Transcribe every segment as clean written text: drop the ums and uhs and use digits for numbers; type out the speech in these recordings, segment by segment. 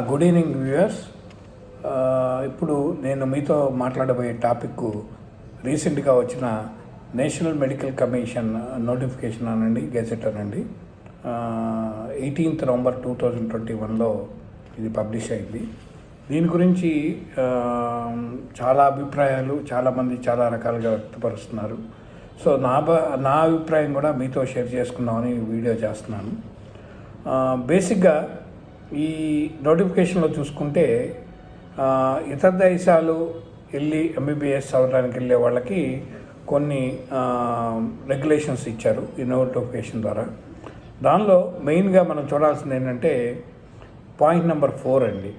Good evening viewers. ఇప్పుడు నేను మీతో మాట్లాడబోయే టాపిక్ రీసెంట్గా వచ్చిన నేషనల్ మెడికల్ కమిషన్ నోటిఫికేషన్ అనండి, గెజెట్ అనండి. 18 నవంబర్ 2021లో ఇది పబ్లిష్ అయింది. దీని గురించి చాలా అభిప్రాయాలు చాలామంది చాలా రకాలుగా వ్యక్తపరుస్తున్నారు. సో నా అభిప్రాయం కూడా మీతో షేర్ చేసుకుందామని వీడియో చేస్తున్నాను. బేసిక్గా ఈ నోటిఫికేషన్లో చూసుకుంటే ఇతర దేశాలు వెళ్ళి ఎంబీబీఎస్ చదవడానికి వెళ్ళే వాళ్ళకి కొన్ని రెగ్యులేషన్స్ ఇచ్చారు ఈ నోటిఫికేషన్ ద్వారా. దానిలో మెయిన్గా మనం చూడాల్సింది ఏంటంటే పాయింట్ నెంబర్ 4 అండి.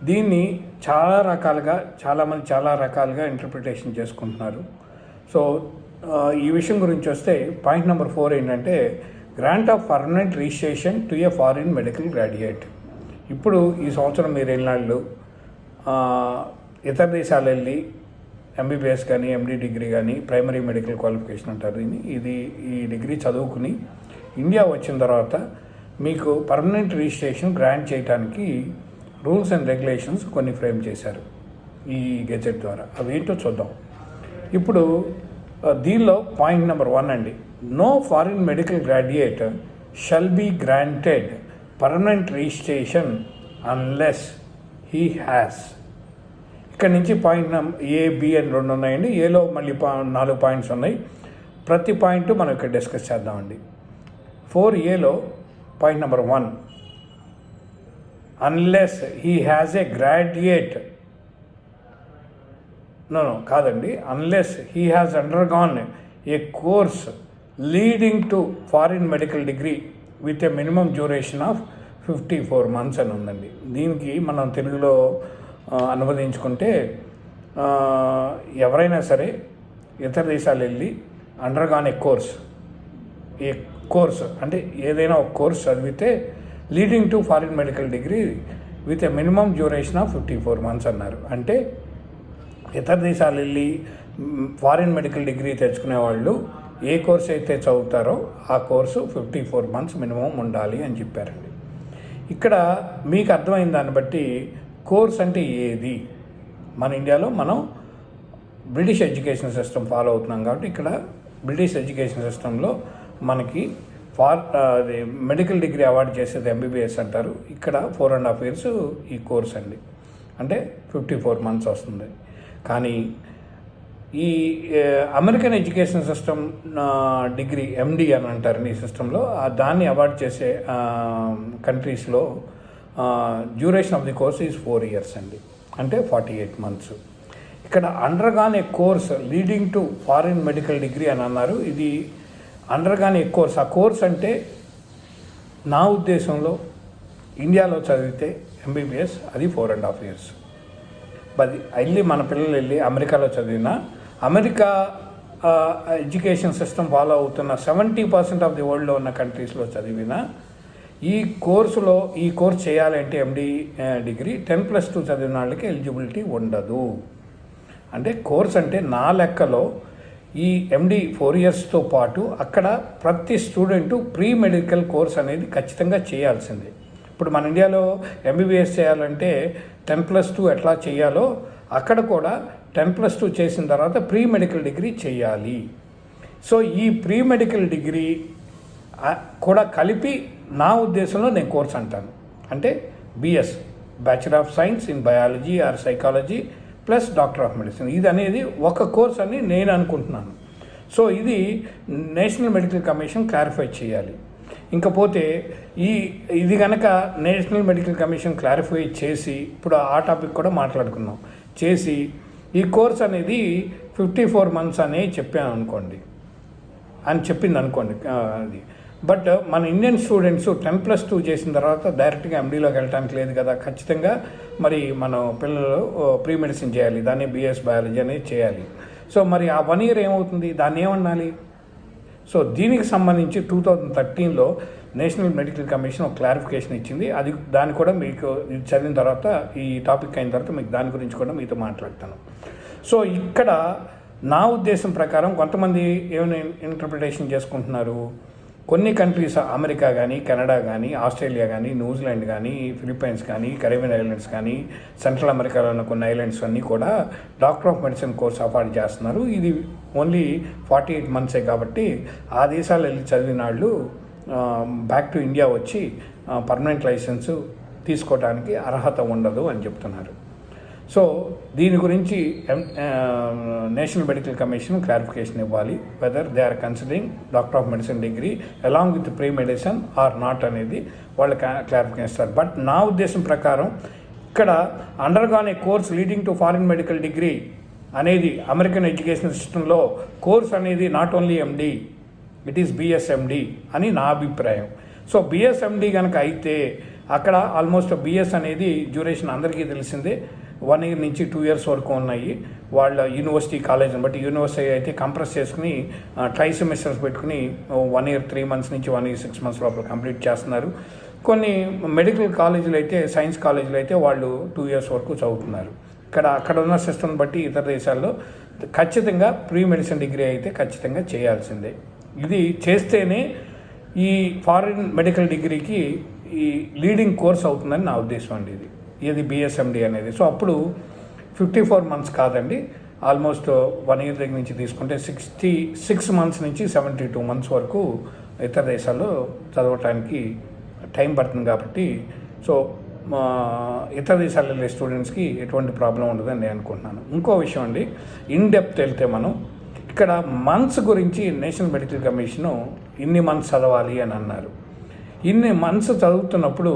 దీన్ని చాలామంది చాలా రకాలుగా ఇంటర్ప్రిటేషన్ చేసుకుంటున్నారు. సో ఈ విషయం గురించి వస్తే పాయింట్ నెంబర్ 4 ఏంటంటే grant of permanent registration to A foreign medical graduate. ఇప్పుడు ఈ సంవత్సరం మీరు వెళ్ళినాళ్ళు ఇతర దేశాలు వెళ్ళి ఎంబీబీఎస్ కానీ ఎండి డిగ్రీ కానీ ప్రైమరీ మెడికల్ క్వాలిఫికేషన్ అంటారు ఈ డిగ్రీ చదువుకుని ఇండియా వచ్చిన తర్వాత మీకు పర్మనెంట్ రిజిస్ట్రేషన్ గ్రాంట్ చేయడానికి రూల్స్ అండ్ రెగ్యులేషన్స్ కొన్ని ఫ్రేమ్ చేశారు ఈ గెజెట్ ద్వారా. అవేంటో చూద్దాం. ఇప్పుడు దీనిలో పాయింట్ నెంబర్ 1 అండి. No foreign medical graduate shall be granted permanent registration unless he has. ఇక్కడ నుంచి పాయింట్ ఏ, బి అని 2 ఉన్నాయండి. ఏలో మళ్ళీ 4 పాయింట్స్ ఉన్నాయి. ప్రతి పాయింట్ మనం ఇక్కడ డిస్కస్ చేద్దామండి. 4Aలో point number 1, unless he has a graduate కాదండి, unless he has undergone a course leading to foreign medical degree with a minimum duration of 54 months అని ఉందండి. దీనికి మనం తెలుగులో అనువదించుకుంటే ఎవరైనా సరే ఇతర దేశాలు వెళ్ళి అండర్గాన్ ఏ కోర్స్ అంటే ఏదైనా ఒక కోర్స్ చదివితే leading to foreign medical degree with a minimum duration of 54 months అన్నారు. అంటే ఇతర దేశాలు వెళ్ళి ఫారిన్ మెడికల్ డిగ్రీ తెచ్చుకునే వాళ్ళు ఏ కోర్స్ అయితే చదువుతారో ఆ కోర్సు 54 months మినిమం ఉండాలి అని చెప్పారండి. ఇక్కడ మీకు అర్థమైన దాన్ని బట్టి కోర్స్ అంటే ఏది, మన ఇండియాలో మనం బ్రిటిష్ ఎడ్యుకేషన్ సిస్టమ్ ఫాలో అవుతున్నాం కాబట్టి ఇక్కడ బ్రిటిష్ ఎడ్యుకేషన్ సిస్టంలో మనకి మెడికల్ డిగ్రీ అవార్డు చేసేది ఎంబీబీఎస్ అంటారు. ఇక్కడ 4.5 years ఈ కోర్స్ అండి, అంటే 54 months వస్తుంది. కానీ ఈ అమెరికన్ ఎడ్యుకేషన్ సిస్టమ్ డిగ్రీ ఎండి అని అంటారు ఈ సిస్టంలో, దాన్ని అవార్డు చేసే కంట్రీస్లో duration of the course is 4 years అండి, అంటే 48 months. ఇక్కడ undergone a course leading to foreign medical degree అని అన్నారు. ఇది అండర్గాన్ ఏ కోర్స్, ఆ కోర్స్ అంటే నా ఉద్దేశంలో ఇండియాలో చదివితే ఎంబీబీఎస్ అది 4.5 years. వెళ్ళి మన పిల్లలు వెళ్ళి అమెరికాలో చదివినా, అమెరికా ఎడ్యుకేషన్ సిస్టమ్ ఫాలో అవుతున్న 70% ఆఫ్ ది వరల్డ్లో ఉన్న కంట్రీస్లో చదివినా ఈ కోర్స్ చేయాలంటే ఎండి డిగ్రీ 10+2 చదివిన వాళ్ళకి ఎలిజిబిలిటీ ఉండదు. అంటే కోర్స్ అంటే నా లెక్కలో ఈ ఎండి 4 yearsతో పాటు అక్కడ ప్రతి స్టూడెంటు ప్రీ మెడికల్ కోర్స్ అనేది ఖచ్చితంగా చేయాల్సిందే. ఇప్పుడు మన ఇండియాలో ఎంబీబీఎస్ చేయాలంటే 10+2 ఎట్లా చేయాలో అక్కడ కూడా 10+2 చేసిన తర్వాత ప్రీ మెడికల్ డిగ్రీ చేయాలి. సో ఈ ప్రీ మెడికల్ డిగ్రీ కూడా కలిపి నా ఉద్దేశంలో నేను కోర్స్ అంటాను. అంటే BS, bachelor of science in biology or psychology plus doctor of medicine, ఇది అనేది ఒక కోర్స్ అని నేను అనుకుంటున్నాను. సో ఇది నేషనల్ మెడికల్ కమిషన్ క్లారిఫై చేయాలి. ఇంకపోతే ఇది కనుక నేషనల్ మెడికల్ కమిషన్ క్లారిఫై చేసి, ఇప్పుడు ఆ టాపిక్ కూడా మాట్లాడుకున్నాం, చేసి ఈ కోర్స్ అనేది 54 months అనే చెప్పింది అనుకోండి అది. బట్ మన ఇండియన్ స్టూడెంట్స్ 10+2 చేసిన తర్వాత డైరెక్ట్గా ఎండీలోకి వెళ్ళడానికి లేదు కదా, ఖచ్చితంగా మరి మనం పిల్లలు ప్రీ మెడిసిన్ చేయాలి, దాన్ని బిఎస్ బయాలజీ అనేది చేయాలి. సో మరి ఆ 1 year ఏమవుతుంది, దాన్ని ఏమనాలి? సో దీనికి సంబంధించి 2013లో నేషనల్ మెడికల్ కమిషన్ ఒక క్లారిఫికేషన్ ఇచ్చింది. దాన్ని కూడా మీకు చదివిన తర్వాత, ఈ టాపిక్ అయిన తర్వాత మీకు దాని గురించి కూడా మీతో మాట్లాడతాను. సో ఇక్కడ నా ఉద్దేశం ప్రకారం కొంతమంది ఏమైనా ఇంటర్ప్రిటేషన్ చేసుకుంటున్నారు, కొన్ని కంట్రీస్ అమెరికా కానీ, కెనడా కానీ, ఆస్ట్రేలియా కానీ, న్యూజిలాండ్ కానీ, ఫిలిప్పైన్స్ కానీ, కరేబియన్ ఐలాండ్స్ కానీ, సెంట్రల్ అమెరికాలో ఉన్న కొన్ని ఐలాండ్స్ అన్నీ కూడా doctor of medicine course afford చేస్తున్నారు. ఇది ఓన్లీ 48 మంత్సే కాబట్టి ఆ దేశాలు వెళ్ళి చదివిన వాళ్ళు బ్యాక్ టు ఇండియా వచ్చి పర్మనెంట్ లైసెన్సు తీసుకోవడానికి అర్హత ఉండదు అని చెప్తున్నారు. సో దీని గురించి నేషనల్ మెడికల్ కమిషన్ క్లారిఫికేషన్ ఇవ్వాలి, whether they are considering doctor of medicine degree along with pre medicine or not అనేది వాళ్ళు క్లారిఫికేషన్ ఇస్తారు. బట్ నా ఉద్దేశం ప్రకారం ఇక్కడ undergone a course leading to foreign medical degree అనేది అమెరికన్ ఎడ్యుకేషన్ సిస్టంలో కోర్స్ అనేది not only MD, it is BSMD అని నా అభిప్రాయం. సో బిఎస్ఎండి కనుక అయితే అక్కడ ఆల్మోస్ట్ బిఎస్ అనేది డ్యూరేషన్ అందరికీ తెలిసిందే, 1 year నుంచి 2 years వరకు ఉన్నాయి. వాళ్ళ యూనివర్సిటీ కాలేజ్ని బట్టి యూనివర్సిటీ అయితే కంప్రెస్ చేసుకుని ట్రై సెమిస్టర్స్ పెట్టుకుని 1 year 3 months నుంచి 1 year 6 months లోపల కంప్లీట్ చేస్తున్నారు. కొన్ని మెడికల్ కాలేజీలు అయితే, సైన్స్ కాలేజీలు అయితే వాళ్ళు 2 years వరకు చదువుతున్నారు. అక్కడ ఉన్న సిస్టమ్ బట్టి ఇతర దేశాల్లో ఖచ్చితంగా ప్రీ మెడిసిన్ డిగ్రీ అయితే ఖచ్చితంగా చేయాల్సిందే. ఇది చేస్తేనే ఈ ఫారిన్ మెడికల్ డిగ్రీకి ఈ లీడింగ్ కోర్స్ అవుతుందని నా ఉద్దేశం అండి. ఇది బిఎస్ఎండి అనేది. సో అప్పుడు 54 months కాదండి, ఆల్మోస్ట్ 1 year దగ్గర నుంచి తీసుకుంటే 66 months నుంచి 72 months వరకు ఇతర దేశాల్లో చదవటానికి టైం పడుతుంది కాబట్టి సో ఇతర దేశాల్లో వెళ్ళే స్టూడెంట్స్కి ఎటువంటి ప్రాబ్లం ఉండదని నేను అనుకుంటున్నాను. ఇంకో విషయం అండి, ఇన్ డెప్త్ వెళ్తే మనం ఇక్కడ మంత్స్ గురించి నేషనల్ మెడికల్ కమిషను ఇన్ని మంత్స్ చదవాలి అని అన్నారు. ఇన్ని మంత్స్ చదువుతున్నప్పుడు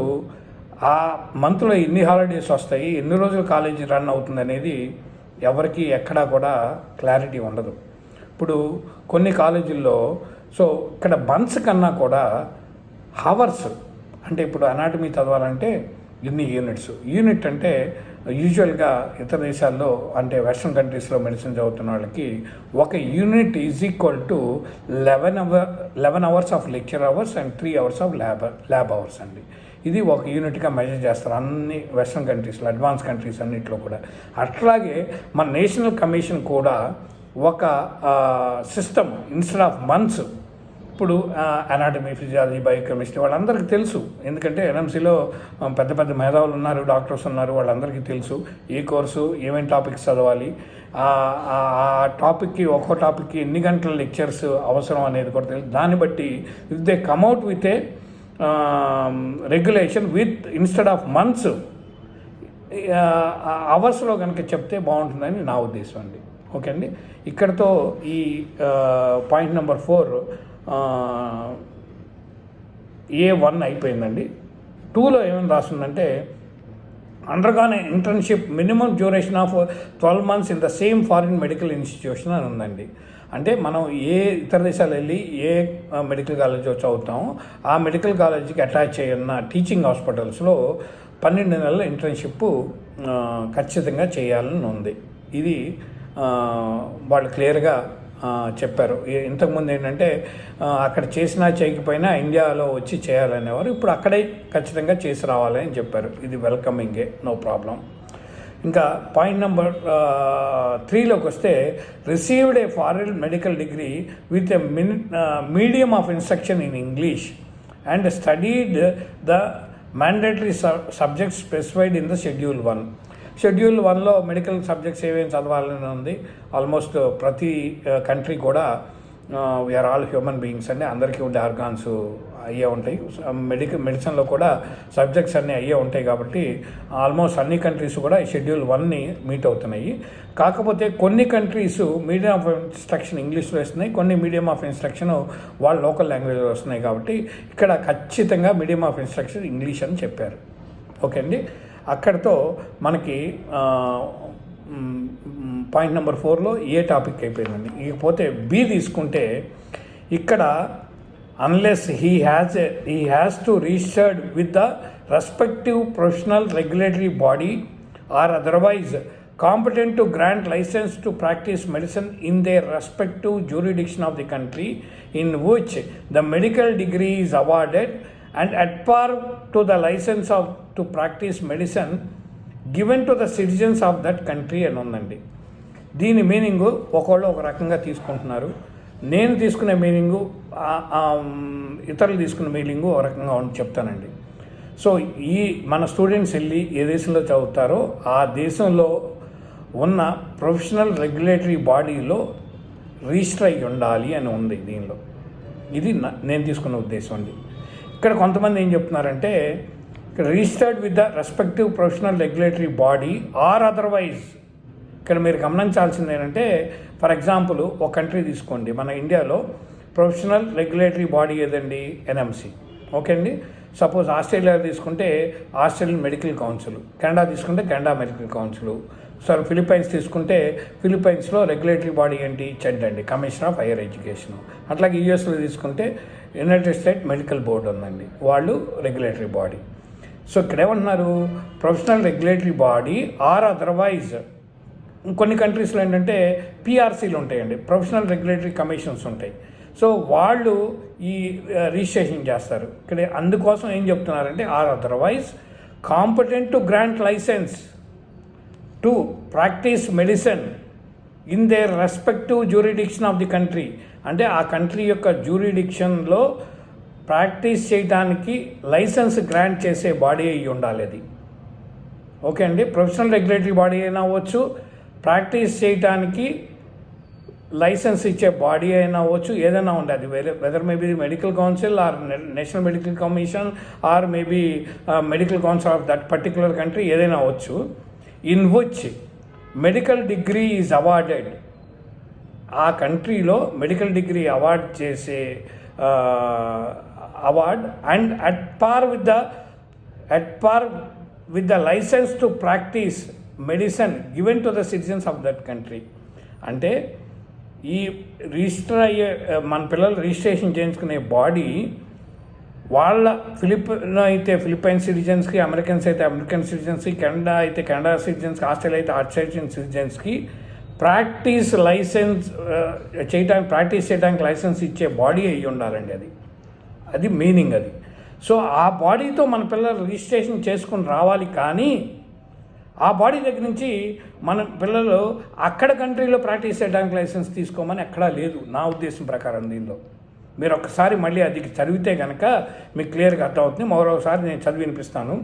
ఆ మంత్లో ఎన్ని హాలిడేస్ వస్తాయి, ఎన్ని రోజులు కాలేజీ రన్ అవుతుంది అనేది ఎవరికి ఎక్కడా కూడా క్లారిటీ ఉండదు. ఇప్పుడు కొన్ని కాలేజీల్లో సో ఇక్కడ మంత్స్ కన్నా కూడా హవర్స్, అంటే ఇప్పుడు అనాటమీ చదవాలంటే ఇన్ని యూనిట్ అంటే యూజువల్గా ఇతర దేశాల్లో అంటే వెస్ట్రన్ కంట్రీస్లో మెడిసిన్ చదువుతున్న వాళ్ళకి ఒక unit is equal to 11 hours of lecture hours and 3 hours of lab hours అండి. ఇది ఒక యూనిట్గా మెజర్ చేస్తారు అన్ని వెస్ట్రన్ కంట్రీస్లో, అడ్వాన్స్ కంట్రీస్ అన్నింటిలో కూడా. అట్లాగే మన నేషనల్ కమిషన్ కూడా ఒక సిస్టమ్ ఇన్స్టెడ్ ఆఫ్ మంత్స్, ఇప్పుడు అనాటమీ, ఫిజియాలజీ, బయోకెమిస్ట్రీ వాళ్ళందరికీ తెలుసు, ఎందుకంటే ఎన్ఎంసీలో పెద్ద పెద్ద మేధావులు ఉన్నారు, డాక్టర్స్ ఉన్నారు, వాళ్ళందరికీ తెలుసు ఏ కోర్సు ఏమేమి టాపిక్స్ చదవాలి, ఆ టాపిక్కి ఒక్కో టాపిక్కి ఎన్ని గంటల లెక్చర్స్ అవసరం అనేది కూడా తెలుసు. దాన్ని బట్టి if they కమ్అట్ with a regulation with instead of months అవర్స్లో కనుక చెప్తే బాగుంటుందని నా ఉద్దేశం అండి. ఓకే అండి, ఇక్కడతో ఈ పాయింట్ నెంబర్ 4 A1 అయిపోయిందండి. 2లో ఏమైనా రాస్తుందంటే undergone internship minimum duration of 12 months in the same foreign medical institution అని ఉందండి. అంటే మనం ఏ ఇతర దేశాలు వెళ్ళి ఏ మెడికల్ కాలేజ్ చదువుతామో ఆ మెడికల్ కాలేజీకి అటాచ్ అయ్యున్న టీచింగ్ హాస్పిటల్స్లో 12 నెలల ఇంటర్న్షిప్ ఖచ్చితంగా చేయాలని ఉంది. ఇది వాళ్ళు క్లియర్గా చెప్పారు. ఇంతకుముందు ఏంటంటే అక్కడ చేసినా చేయకపోయినా ఇండియాలో వచ్చి చేయాలనేవారు, ఇప్పుడు అక్కడే ఖచ్చితంగా చేసి రావాలని చెప్పారు. ఇది వెల్కమింగే, నో ప్రాబ్లం. ఇంకా పాయింట్ నెంబర్ 3లోకి వస్తే received a foreign medical degree with a medium of instruction in English and studied the mandatory subjects specified in the Schedule 1. Schedule 1లో మెడికల్ సబ్జెక్ట్స్ ఏమేమి చదవాలని ఉంది. ఆల్మోస్ట్ ప్రతి కంట్రీ కూడా వీఆర్ ఆల్ హ్యూమన్ బీయింగ్స్ అండి, అందరికీ ఉండే ఆర్గాన్స్ అయ్యే ఉంటాయి. మెడిసిన్లో కూడా సబ్జెక్ట్స్ అన్నీ అయ్యే ఉంటాయి కాబట్టి ఆల్మోస్ట్ అన్ని కంట్రీస్ కూడా ఈ Schedule 1ని మీట్ అవుతున్నాయి. కాకపోతే కొన్ని కంట్రీస్ మీడియం ఆఫ్ ఇన్స్ట్రక్షన్ ఇంగ్లీష్లో వస్తున్నాయి, కొన్ని మీడియం ఆఫ్ ఇన్స్ట్రక్షన్ వాళ్ళ లోకల్ లాంగ్వేజ్లో వస్తున్నాయి. కాబట్టి ఇక్కడ ఖచ్చితంగా మీడియం ఆఫ్ ఇన్స్ట్రక్షన్ ఇంగ్లీష్ అని చెప్పారు. ఓకే అండి, అక్కడితో మనకి పాయింట్ నెంబర్ 4లో ఏ టాపిక్ అయిపోయిందండి. ఇకపోతే బి తీసుకుంటే ఇక్కడ unless he has to registered with the respective professional regulatory body or otherwise competent to grant license to practice medicine in their respective jurisdiction of the country in which the medical degree is awarded and at par to the license to practice medicine given to the citizens of that country అని ఉందండి. దీని meaning ఒకళ్ళు ఒక రకంగా తీసుకుంటున్నారు. నేను తీసుకునే meaning ఇతరులు తీసుకునే మీనింగు ఒక రకంగా చెప్తానండి. సో ఈ మన స్టూడెంట్స్ వెళ్ళి ఏ దేశంలో చదువుతారో ఆ దేశంలో ఉన్న ప్రొఫెషనల్ రెగ్యులేటరీ బాడీలో రిజిస్టర్ అయ్యి ఉండాలి అని ఉంది దీనిలో. ఇది నేను తీసుకున్న ఉద్దేశం అండి. ఇక్కడ కొంతమంది ఏం చెప్తున్నారంటే registered with the respective professional regulatory body or otherwise. ఇక్కడ మీరు గమనించాల్సింది ఏంటంటే, ఫర్ ఎగ్జాంపుల్ ఒక కంట్రీ తీసుకోండి. మన ఇండియాలో ప్రొఫెషనల్ రెగ్యులేటరీ బాడీ ఏదండి? ఎన్ఎంసి. ఓకే అండి. సపోజ్ ఆస్ట్రేలియా తీసుకుంటే ఆస్ట్రేలియన్ మెడికల్ కౌన్సిల్, కెనడా తీసుకుంటే Canada medical council, sir Philippines తీసుకుంటే ఫిలిప్పైన్స్లో రెగ్యులేటరీ బాడీ ఏంటి? చెడ్ అండి, కమిషన్ ఆఫ్ హైయర్ ఎడ్యుకేషన్. అట్లాగే యూఎస్లో తీసుకుంటే యునైటెడ్ స్టేట్ మెడికల్ బోర్డు ఉందండి, వాళ్ళు రెగ్యులేటరీ బాడీ. సో ఇక్కడ ఏమంటున్నారు? Professional regulatory body or otherwise. కొన్ని కంట్రీస్లో ఏంటంటే పిఆర్సీలు ఉంటాయండి, ప్రొఫెషనల్ రెగ్యులేటరీ కమిషన్స్ ఉంటాయి. సో వాళ్ళు ఈ రిజిస్ట్రేషన్ చేస్తారు. ఇక్కడ అందుకోసం ఏం చెప్తున్నారంటే or otherwise competent to grant license to practice medicine in their respective jurisdiction of the country. అంటే ఆ కంట్రీ యొక్క జ్యూరిడిక్షన్లో ప్రాక్టీస్ చేయడానికి లైసెన్స్ గ్రాంట్ చేసే బాడీ అయ్యి ఉండాలి అది. ఓకే అండి. ప్రొఫెషనల్ రెగ్యులేటరీ బాడీ అయినా అవ్వచ్చు, ప్రాక్టీస్ చేయడానికి లైసెన్స్ ఇచ్చే బాడీ అయినా అవ్వచ్చు, ఏదైనా ఉండాలి. Whether maybe medical council or national medical commission or maybe medical council of that particular country, ఏదైనా అవ్వచ్చు. In which medical degree is awarded. ఆ కంట్రీలో మెడికల్ డిగ్రీ అవార్డ్ చేసే award and at par with the license to practice medicine given to the citizens of that country. అంటే ఈ register అయ్యే మన పిల్లలు రిజిస్ట్రేషన్ చేయించుకునే బాడీ వాళ్ళ ఫిలిప్పైన్స్ సిటిజన్స్కి, అమెరికన్స్ అయితే అమెరికన్ సిటిజన్స్కి, కెనడా అయితే కెనడా సిటిజన్స్కి, ఆస్ట్రేలియా అయితే ఆస్ట్రేలియన్ సిటిజన్స్కి ప్రాక్టీస్ లైసెన్స్ ప్రాక్టీస్ చేయడానికి లైసెన్స్ ఇచ్చే బాడీ అయ్యి ఉండాలండి. అది మీనింగ్ అది. సో ఆ బాడీతో మన పిల్లలు రిజిస్ట్రేషన్ చేసుకుని రావాలి. కానీ ఆ బాడీ దగ్గర నుంచి మన పిల్లలు అక్కడ కంట్రీలో ప్రాక్టీస్ చేయడానికి లైసెన్స్ తీసుకోమని ఎక్కడా లేదు నా ఉద్దేశం ప్రకారం. దీనిలో మీరు ఒక్కసారి మళ్ళీ అది చదివితే కనుక మీకు క్లియర్గా అర్థమవుతుంది. మరోసారి నేను చదివి వినిపిస్తాను.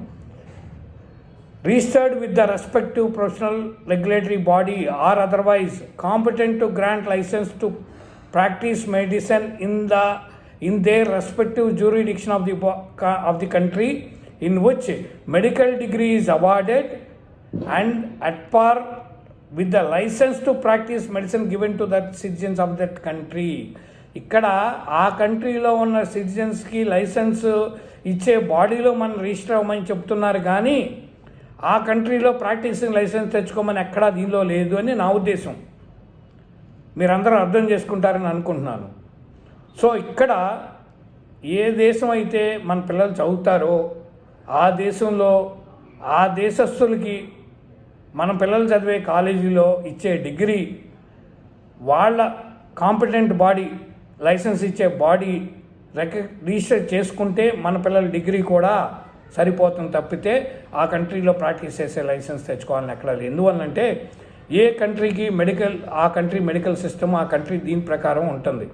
Registered with the respective professional regulatory body or otherwise competent to grant license to practice medicine in their respective jurisdiction of the country in which medical degree is awarded and at par with the license to practice medicine given to the citizens of that country. ఇక్కడ ఆ కంట్రీలో ఉన్న సిటిజన్స్కి licence ఇచ్చే బాడీలో మనం register అవ్వమని చెప్తున్నారు, కానీ ఆ కంట్రీలో ప్రాక్టీసింగ్ లైసెన్స్ తెచ్చుకోమని ఎక్కడా దీనిలో లేదు అని నా ఉద్దేశం. మీరందరూ అర్థం చేసుకుంటారని అనుకుంటున్నాను. సో ఇక్కడ ఏ దేశం అయితే మన పిల్లలు చదువుతారో ఆ దేశంలో ఆ దేశస్తులకి మన పిల్లలు చదివే కాలేజీలో ఇచ్చే డిగ్రీ వాళ్ళ కాంపిటెంట్ బాడీ, లైసెన్స్ ఇచ్చే బాడీ రిజిస్టర్ చేసుకుంటే మన పిల్లల డిగ్రీ కూడా సరిపోతుంది తప్పితే ఆ కంట్రీలో ప్రాక్టీస్ చేసే లైసెన్స్ తెచ్చుకోవాలని ఎక్కడ లేదు. ఎందువల్లంటే ఏ కంట్రీకి ఆ కంట్రీ మెడికల్ సిస్టమ్ ఆ కంట్రీ దీని ప్రకారం ఉంటుంది.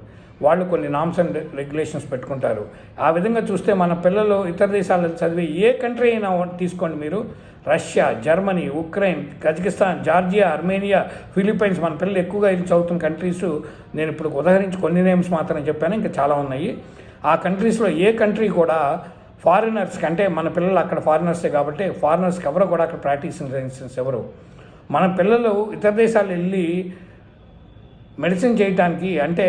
వాళ్ళు కొన్ని నామ్స్ అండ్ రెగ్యులేషన్స్ పెట్టుకుంటారు. ఆ విధంగా చూస్తే మన పిల్లలు ఇతర దేశాల్లో చదివే ఏ కంట్రీ అయినా తీసుకోండి మీరు, Russia, Germany, Ukraine, Kazakhstan, Georgia, Armenia, Philippines, మన పిల్లలు ఎక్కువగా ఇది చదువుతున్న కంట్రీస్. నేను ఇప్పుడు ఉదాహరించి కొన్ని నేమ్స్ మాత్రం చెప్పాను, ఇంకా చాలా ఉన్నాయి. ఆ కంట్రీస్లో ఏ కంట్రీ కూడా ఫారినర్స్కి, అంటే మన పిల్లలు అక్కడ ఫారినర్సే కాబట్టి ఫారినర్స్కి ఎవరు కూడా అక్కడ ప్రాక్టీసింగ్ లైసెన్స్ ఎవరు. మన పిల్లలు ఇతర దేశాలు వెళ్ళి మెడిసిన్ చేయటానికి, అంటే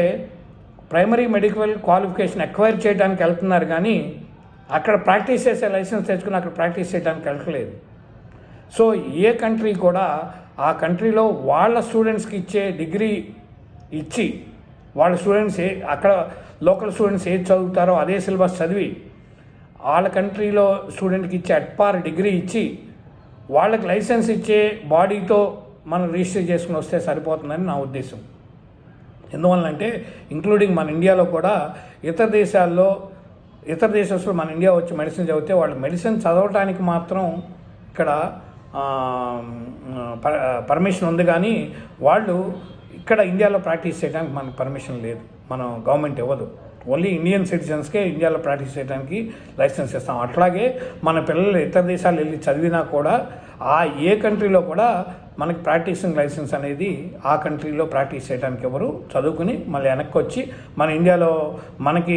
ప్రైమరీ మెడికల్ క్వాలిఫికేషన్ ఎక్వైర్ చేయడానికి వెళ్తున్నారు, కానీ అక్కడ ప్రాక్టీస్ చేసే లైసెన్స్ తెచ్చుకుని అక్కడ ప్రాక్టీస్ చేయడానికి వెళ్ళట్లేదు. సో ఏ కంట్రీ కూడా ఆ కంట్రీలో వాళ్ళ స్టూడెంట్స్కి ఇచ్చే డిగ్రీ ఇచ్చి, వాళ్ళ స్టూడెంట్స్ అక్కడ లోకల్ స్టూడెంట్స్ ఏది చదువుతారో అదే సిలబస్ చదివి వాళ్ళ కంట్రీలో స్టూడెంట్కి ఇచ్చే అట్పార్ డిగ్రీ ఇచ్చి వాళ్ళకి లైసెన్స్ ఇచ్చే బాడీతో మనం రిజిస్టర్ చేసుకుని వస్తే సరిపోతుందని నా ఉద్దేశం. ఎందువల్లంటే ఇంక్లూడింగ్ మన ఇండియాలో కూడా ఇతర దేశాల్లో మన ఇండియా వచ్చి మెడిసిన్ చదివితే వాళ్ళు మెడిసిన్ చదవటానికి మాత్రం ఇక్కడ పర్మిషన్ ఉంది, కానీ వాళ్ళు ఇక్కడ ఇండియాలో ప్రాక్టీస్ చేయడానికి మనకు పర్మిషన్ లేదు. మనం గవర్నమెంట్ ఇవ్వదు. ఓన్లీ ఇండియన్ సిటిజన్స్కే ఇండియాలో ప్రాక్టీస్ చేయడానికి లైసెన్స్ ఇస్తాం. అట్లాగే మన పిల్లలు ఇతర దేశాలు వెళ్ళి చదివినా కూడా ఏ కంట్రీలో కూడా మనకి ప్రాక్టీసింగ్ లైసెన్స్ అనేది ఆ కంట్రీలో ప్రాక్టీస్ చేయడానికి ఎవరు చదువుకుని మళ్ళీ వెనక్కి వచ్చి మన ఇండియాలో మనకి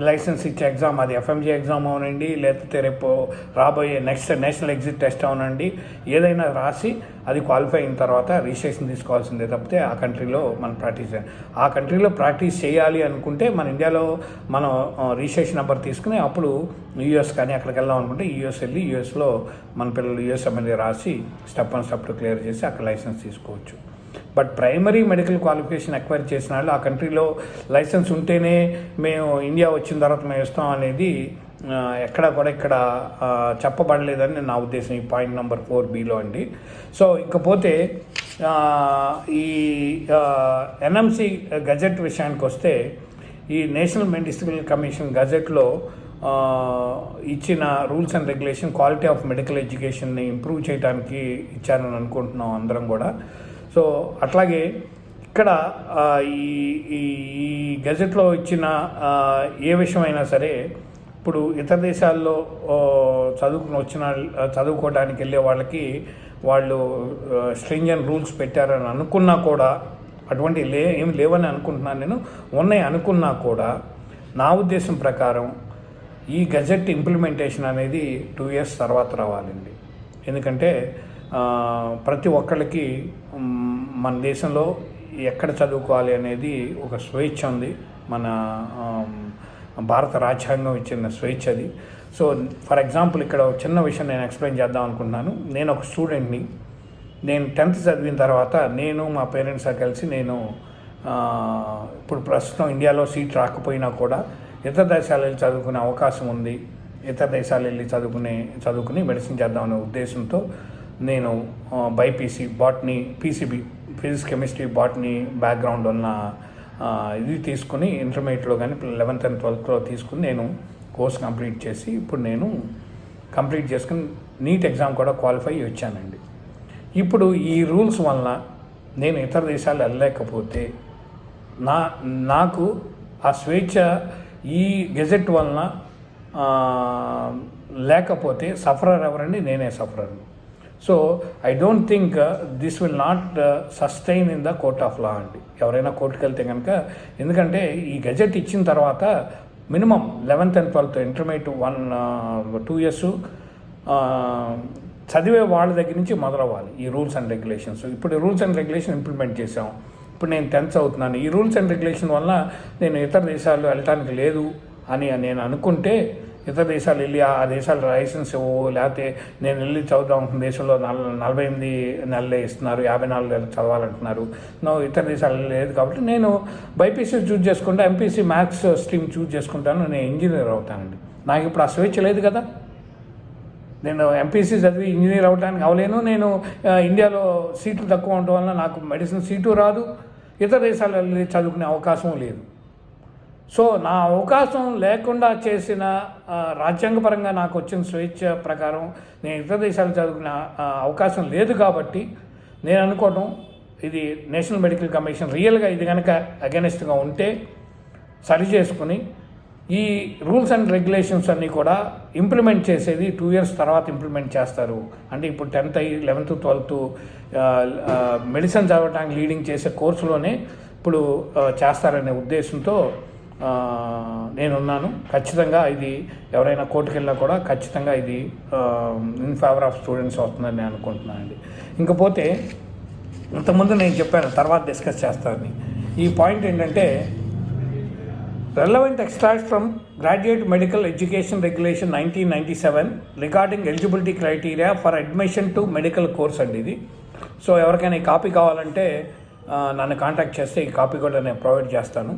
లైసెన్స్ ఇచ్చే ఎగ్జామ్, అది ఎఫ్ఎంజీ ఎగ్జామ్ అవనండి, లేకపోతే రేపు రాబోయే నెక్స్ట్ నేషనల్ ఎగ్జిట్ టెస్ట్ అవనండి, ఏదైనా రాసి అది క్వాలిఫై అయిన తర్వాత రిజిస్ట్రేషన్ తీసుకోవాల్సిందే తప్పితే ఆ కంట్రీలో మనం ఆ కంట్రీలో ప్రాక్టీస్ చేయాలి అనుకుంటే మన ఇండియాలో మనం రిజిస్ట్రేషన్ నెంబర్ తీసుకుని అప్పుడు యూఎస్ కానీ అక్కడికి వెళ్దాం అనుకుంటే యూఎస్ వెళ్ళి యూఎస్లో మన పిల్లలు యూఎస్ ఎమ్మెల్యే రాసి స్టెప్ 1 స్టెప్ 2 క్లియర్ చేసి అక్కడ లైసెన్స్ తీసుకోవచ్చు. But primary medical qualification acquire చేసిన వాళ్ళు ఆ కంట్రీలో లైసెన్స్ ఉంటేనే మేము ఇండియా వచ్చిన తర్వాత మేము ఇస్తాం అనేది ఎక్కడ కూడా ఇక్కడ చెప్పబడలేదని నా ఉద్దేశం ఈ పాయింట్ నెంబర్ 4Bలో అండి. సో ఇకపోతే ఈ ఎన్ఎంసి గజెట్ విషయానికి వస్తే ఈ నేషనల్ మెడికల్ కమిషన్ గజెట్లో ఇచ్చిన rules and regulation quality of medical ఎడ్యుకేషన్ని ఇంప్రూవ్ చేయడానికి ఇచ్చారని అనుకుంటున్నాం అందరం కూడా. సో అట్లాగే ఇక్కడ ఈ గెజెట్లో ఇచ్చిన ఏ విషయమైనా సరే ఇప్పుడు ఇతర దేశాల్లో చదువుకోవడానికి వెళ్ళే వాళ్ళకి వాళ్ళు స్ట్రింజెంట్ రూల్స్ పెట్టారని అనుకున్నా కూడా, అటువంటి ఏమి లేవని అనుకుంటున్నాను నేను, ఉన్నాయి అనుకున్నా కూడా నా ఉద్దేశం ప్రకారం ఈ గజెట్ ఇంప్లిమెంటేషన్ అనేది 2 years తర్వాత రావాలండి. ఎందుకంటే ప్రతి ఒక్కళ్ళకి మన దేశంలో ఎక్కడ చదువుకోవాలి అనేది ఒక స్వేచ్ఛ ఉంది. మన భారత రాజ్యాంగం ఇచ్చిన స్వేచ్ఛ అది. సో ఫర్ ఎగ్జాంపుల్ ఇక్కడ చిన్న విషయం నేను ఎక్స్ప్లెయిన్ చేద్దాం అనుకుంటున్నాను. నేను ఒక స్టూడెంట్ని. నేను 10th చదివిన తర్వాత నేను మా పేరెంట్స్ కలిసి నేను ఇప్పుడు ప్రస్తుతం ఇండియాలో సీట్ రాకపోయినా కూడా ఇతర దేశాలు వెళ్ళి చదువుకునే అవకాశం ఉంది. ఇతర దేశాలు వెళ్ళి చదువుకుని మెడిసిన్ చేద్దామనే ఉద్దేశంతో నేను BiPC, botany, PCB, physics, chemistry, botany background ఉన్న ఇది తీసుకుని ఇంటర్మీడియట్లో కానీ 11th and 12thలో తీసుకుని నేను కోర్స్ కంప్లీట్ చేసి ఇప్పుడు నేను కంప్లీట్ చేసుకుని నీట్ ఎగ్జామ్ కూడా క్వాలిఫై వచ్చానండి. ఇప్పుడు ఈ రూల్స్ వలన నేను ఇతర దేశాలు వెళ్ళలేకపోతే నాకు ఆ స్వేచ్ఛ ఈ గెజెట్ వలన లేకపోతే సఫరర్ ఎవరండి? నేనే సఫరర్ని. So I don't think this will not sustain in the court of law అండి. ఎవరైనా కోర్టుకు వెళ్తే కనుక, ఎందుకంటే ఈ గెజెట్ ఇచ్చిన తర్వాత minimum 11th and 12th intermediate 2 years చదివే వాళ్ళ దగ్గర నుంచి మొదలవ్వాలి ఈ రూల్స్ అండ్ రెగ్యులేషన్స్. ఇప్పుడు రూల్స్ అండ్ రెగ్యులేషన్ ఇంప్లిమెంట్ చేసాం. ఇప్పుడు నేను 10th అవుతున్నాను. ఈ రూల్స్ అండ్ రెగ్యులేషన్ వల్ల నేను ఇతర దేశాలు వెళ్ళటానికి లేదు అని నేను అనుకుంటే, ఇతర దేశాలు వెళ్ళి ఆ దేశాల లైసెన్స్ లేకపోతే నేను వెళ్ళి చదువుదాం అనుకున్న దేశంలో 48 నెలలే ఇస్తున్నారు, 54 నెలలు చదవాలంటున్నారు. ఇతర దేశాలు లేదు కాబట్టి నేను బైపీసీ చూజ్ చేసుకుంటే ఎంపీసీ మ్యాథ్స్ స్ట్రీమ్ చూజ్ చేసుకుంటాను, నేను ఇంజనీర్ అవుతానండి. నాకు ఇప్పుడు ఆ స్వేచ్ఛ లేదు కదా. నేను ఎంపీసీ చదివి ఇంజనీర్ అవ్వడానికి అవలేను. నేను ఇండియాలో సీట్లు తక్కువ ఉండటం వల్ల నాకు మెడిసిన్ సీటు రాదు, ఇతర దేశాలు వెళ్ళి చదువుకునే అవకాశం లేదు. సో నా అవకాశం లేకుండా చేసిన రాజ్యాంగపరంగా నాకు వచ్చిన స్వేచ్ఛ ప్రకారం నేను ఇతర దేశాలు చదువుకునే అవకాశం లేదు కాబట్టి నేను అనుకోవడం, ఇది నేషనల్ మెడికల్ కమిషన్ రియల్గా ఇది కనుక అగెనిస్ట్గా ఉంటే సరి చేసుకుని ఈ రూల్స్ అండ్ రెగ్యులేషన్స్ అన్నీ కూడా ఇంప్లిమెంట్ చేసేది 2 years తర్వాత ఇంప్లిమెంట్ చేస్తారు. అంటే ఇప్పుడు 10th, 11th, 12th మెడిసిన్ చదవడానికి లీడింగ్ చేసే కోర్సులోనే ఇప్పుడు చేస్తారనే ఉద్దేశంతో నేనున్నాను. ఖచ్చితంగా ఇది ఎవరైనా కోర్టుకు వెళ్ళినా కూడా ఖచ్చితంగా ఇది ఇన్ ఫేవర్ ఆఫ్ స్టూడెంట్స్ అవుతుందని నేను అనుకుంటున్నానండి. ఇంకపోతే ఇంతకుముందు నేను చెప్పాను, తర్వాత డిస్కస్ చేస్తానని. ఈ పాయింట్ ఏంటంటే, relevant extracts from Graduate Medical Education Regulation 1997 regarding eligibility criteria for admission to medical course అండి ఇది. సో ఎవరికైనా ఈ కాపీ కావాలంటే నన్ను కాంటాక్ట్ చేస్తే ఈ కాపీ కూడా నేను ప్రొవైడ్ చేస్తాను.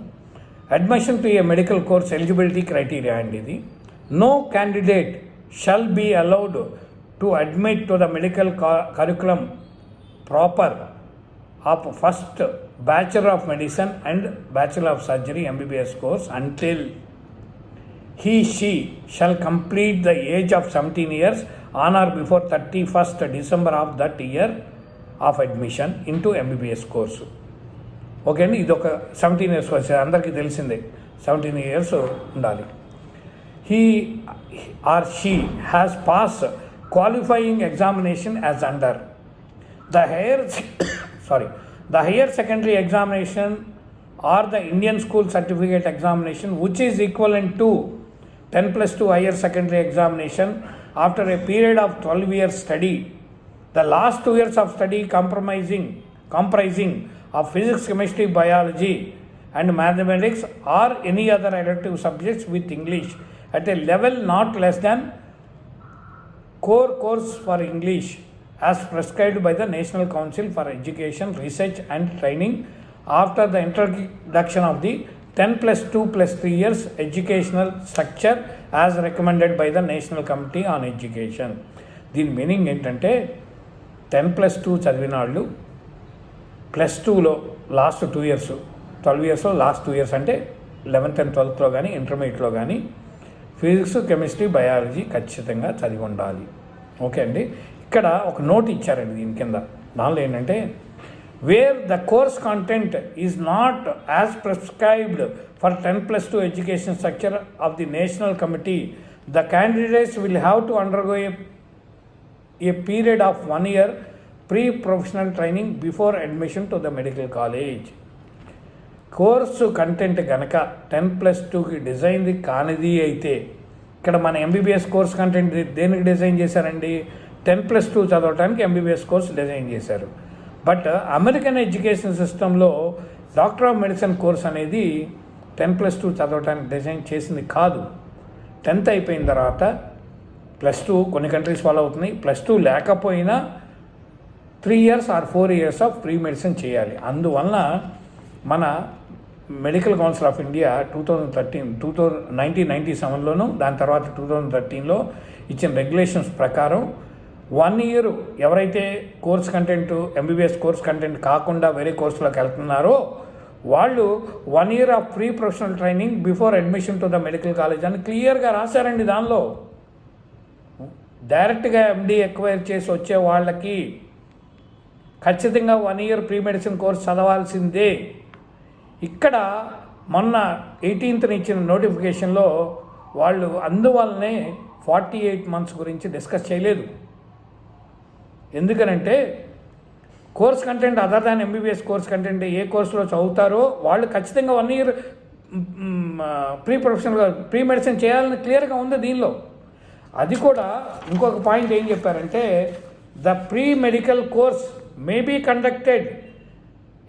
Admission to a medical course eligibility criteria అండి ఇది. No candidate shall be allowed to admit to the medical curriculum proper of first Bachelor of Medicine and Bachelor of Surgery MBBS course until she shall complete the age of 17 years on or before 31st December of that year of admission into MBBS course. Okay అండి, ఇది ఒక 17 years వచ్చేది అందరికీ తెలిసిందే, 17 years ఉండాలి. He or she has passed qualifying examination as under the higher secondary examination or the Indian school certificate examination, which is equivalent to 10+2 higher secondary examination after a period of 12 years study. The last 2 years of study comprising of physics, chemistry, biology and mathematics or any other elective subjects with English at a level not less than core course for English as prescribed by the National Council for Education, Research and Training after the introduction of the 10+2+3 years educational structure as recommended by the National Committee on Education. దీని meaning ఏంటంటే 10+2 చదివిన వాళ్ళు +2లో last 2 years, 12 yearsలో last 2 years అంటే 11th and 12thలో కానీ ఇంటర్మీడియట్లో కానీ physics, chemistry, biology ఖచ్చితంగా చదివి ఉండాలి. ఓకే అండి, ఇక్కడ ఒక నోట్ ఇచ్చారండి దీని కింద. దానిలో ఏంటంటే wear the course content is not as prescribed for 10+2 education structure of the national committee, the candidates will have to undergo a period of 1 year pre-professional training before admission to the medical college. Course content కనుక 10+2కి డిజైన్ది కానిది అయితే, ఇక్కడ మన MBBS course content దేనికి design చేశారండి? 10+2 చదవడానికి MBBS course design చేశారు. But American education సిస్టంలో డాక్టర్ ఆఫ్ మెడిసిన్ కోర్స్ అనేది 10+2 చదవడానికి డిజైన్ చేసింది కాదు. 10th అయిపోయిన తర్వాత +2 కొన్ని కంట్రీస్ ఫాలో అవుతున్నాయి. +2 లేకపోయినా 3 years or 4 years of pre medicine చేయాలి. అందువలన మన మెడికల్ కౌన్సిల్ ఆఫ్ ఇండియా 1997లోను దాని తర్వాత 2013లో ఇచ్చిన రెగ్యులేషన్స్ ప్రకారం 1 year ఎవరైతే course content MBBS course content కాకుండా వేరే కోర్సులోకి వెళ్తున్నారో వాళ్ళు 1 year of pre professional training before admission to the medical college అని క్లియర్గా రాశారండి. దానిలో డైరెక్ట్గా ఎండి ఎక్వైర్ చేసి వచ్చే వాళ్ళకి ఖచ్చితంగా 1 year ప్రీ మెడిసిన్ కోర్స్ చదవాల్సిందే. ఇక్కడ మొన్న 18th ఇచ్చిన నోటిఫికేషన్లో వాళ్ళు అందువల్లనే 48 months గురించి డిస్కస్ చేయలేదు. ఎందుకనంటే course content other than MBBS course content ఏ కోర్సులో చదువుతారో వాళ్ళు ఖచ్చితంగా 1 year ప్రీ ప్రొఫెషనల్గా ప్రీ మెడిసిన్ చేయాలని క్లియర్గా ఉంది దీనిలో. అది కూడా ఇంకొక పాయింట్ ఏం చెప్పారంటే the pre medical course may be conducted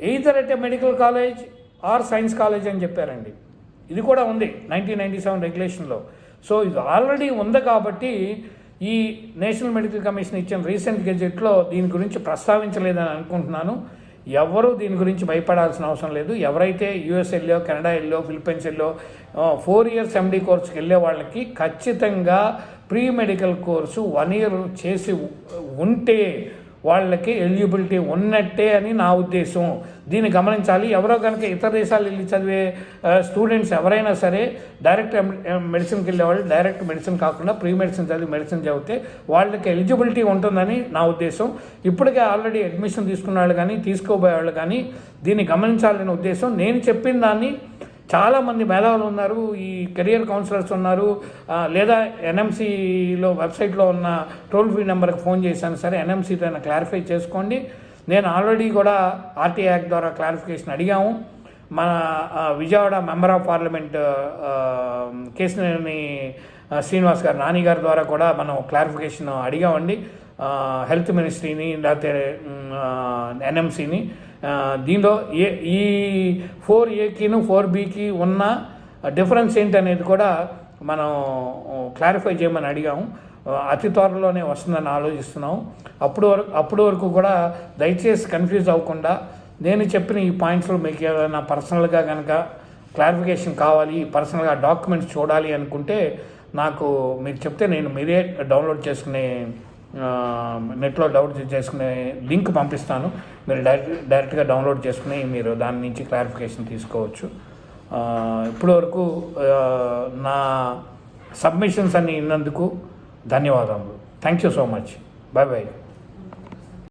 either at a medical college or science college అని చెప్పారండి. ఇది కూడా ఉంది 1997 రెగ్యులేషన్లో. సో ఇది ఆల్రెడీ ఉంది కాబట్టి ఈ నేషనల్ మెడికల్ కమిషన్ ఇచ్చిన రీసెంట్ గెజెట్లో దీని గురించి ప్రస్తావించలేదని అనుకుంటున్నాను. ఎవరు దీని గురించి భయపడాల్సిన అవసరం లేదు. ఎవరైతే యూఎస్ వెళ్ళో, కెనడా వెళ్ళో, ఫిలిప్పైన్స్ వెళ్ళో 4 years ఎండి కోర్సుకి వెళ్ళే వాళ్ళకి ఖచ్చితంగా ప్రీ మెడికల్ కోర్సు 1 year చేసి ఉంటే వాళ్ళకి ఎలిజిబిలిటీ ఉన్నట్టే అని నా ఉద్దేశం. దీన్ని గమనించాలి. ఎవరో కనుక ఇతర దేశాలు వెళ్ళి చదివే స్టూడెంట్స్ ఎవరైనా సరే డైరెక్ట్ మెడిసిన్కి వెళ్ళేవాళ్ళు డైరెక్ట్ మెడిసిన్ కాకుండా ప్రీ మెడిసిన్ చదివి మెడిసిన్ చదివితే వాళ్ళకి ఎలిజిబిలిటీ ఉంటుందని నా ఉద్దేశం. ఇప్పటికే ఆల్రెడీ అడ్మిషన్ తీసుకున్న వాళ్ళు కానీ తీసుకోబోయే వాళ్ళు కానీ దీన్ని గమనించాలనే ఉద్దేశం. నేను చెప్పిన దాన్ని చాలామంది మేధావులు ఉన్నారు, ఈ కెరియర్ కౌన్సిలర్స్ ఉన్నారు, లేదా ఎన్ఎంసీలో వెబ్సైట్లో ఉన్న టోల్ ఫ్రీ నెంబర్కి ఫోన్ చేశాను సరే ఎన్ఎంసీతో అయినా క్లారిఫై చేసుకోండి. నేను ఆల్రెడీ కూడా ఆర్టీ యాక్ట్ ద్వారా క్లారిఫికేషన్ అడిగాము. మన Vijayawada member of parliament Kesineni Srinivas గారు నాని గారి ద్వారా కూడా మనం క్లారిఫికేషన్ అడిగామండి. హెల్త్ మినిస్ట్రీని లేకపోతే ఎన్ఎంసీని. దీనిలో ఈ 4Aకిను 4Bకి ఉన్న డిఫరెన్స్ ఏంటనేది కూడా మనం క్లారిఫై చేయమని అడిగాము. అతి త్వరలోనే వస్తుందని ఆలోచిస్తున్నాము. అప్పుడు వరకు కూడా దయచేసి కన్ఫ్యూజ్ అవ్వకుండా నేను చెప్పిన ఈ పాయింట్స్లో మీకు ఏదైనా పర్సనల్గా కనుక క్లారిఫికేషన్ కావాలి, పర్సనల్గా డాక్యుమెంట్స్ చూడాలి అనుకుంటే నాకు మీరు చెప్తే నేను మీరే డౌన్లోడ్ చేసుకునే నెట్లో డౌన్లోడ్ చేసుకునే లింక్ పంపిస్తాను. మీరు డైరెక్ట్గా డౌన్లోడ్ చేసుకుని మీరు దాని నుంచి క్లారిఫికేషన్ తీసుకోవచ్చు. ఇప్పటివరకు నా సబ్మిషన్స్ అన్ని ఇన్నందుకు ధన్యవాదములు. Thank you so much. Bye bye.